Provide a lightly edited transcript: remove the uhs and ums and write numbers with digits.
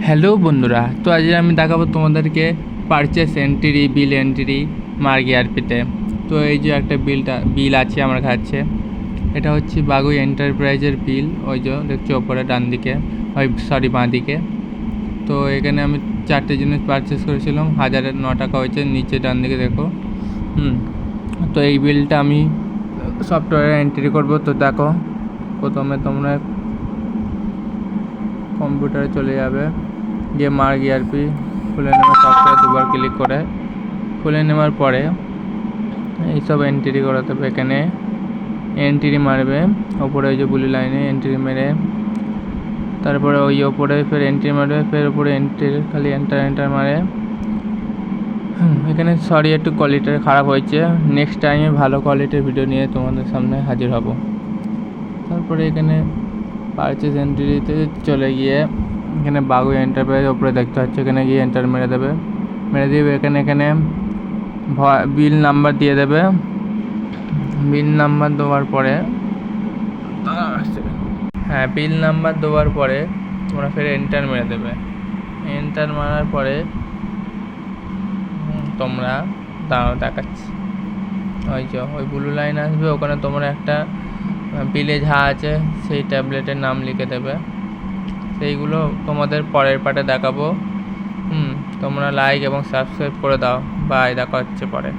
Hello বন্ধুরা, তো আজ আমি দেখাবো তোমাদেরকে পারচেস এন্ট্রি, বিল এন্ট্রি মার্গিআরপিতে। তো এই যে একটা বিল আছে আমার কাছে, এটা হচ্ছে বাগুই এন্টারপ্রাইজের বিল। ওই যে দেখছো ওপরে ডান দিকে, বাঁ দিকে। তো এখানে আমি 4টে জিনিস পারচেস করেছিলাম, 1009 টাকা হয়েছে। নিচে ডান দিকে দেখো। তো এই বিলটা আমি সফটওয়্যারে এন্ট্রি করব। তো দেখো, প্রথমে তোমরা কম্পিউটারে চলে যাবে, গিয়ে মার্গিআরপি খুলে নেবে। সফটওয়্যার দুবার ক্লিক করে খুলে নেওয়ার পরে এইসব এন্ট্রি করাতে হবে। এখানে এন্ট্রি মারবে, ওপরে ওই যে ব্লু লাইনে এন্ট্রি মেরে, তারপরে ওই ওপরে ফের এন্ট্রি মারবে, ফের ওপরে এন্ট্রি খালি এন্টার মারে। এখানে সরি, একটু কোয়ালিটি খারাপ হয়েছে। নেক্সট টাইমে ভালো কোয়ালিটির ভিডিও নিয়ে তোমাদের সামনে হাজির হব। তারপরে এখানে পারচেস এন্ট্রিতে চলে গিয়ে এখানে বাগুই এন্টারপ্রাইজ ওপরে দেখতে পাচ্ছ, এখানে গিয়ে এন্টার মেরে দিবে। এখানে বিল নাম্বার দিয়ে দেবে। বিল নাম্বার দেওয়ার পরে বিল নাম্বার দেওয়ার পরে তোমরা ফের এন্টার মেরে দেবে। এন্টার মারার পরে তোমরা দেখাচ্ছি, ওই ব্লু লাইন আসবে, ওখানে তোমরা একটা বিলে যা আছে সেই ট্যাবলেটের নাম লিখে দেবে। সেইগুলো তোমাদের পরের পার্টে দেখাবো। তোমরা লাইক এবং সাবস্ক্রাইব করে দাও। বাই, দেখা হচ্ছে পরে।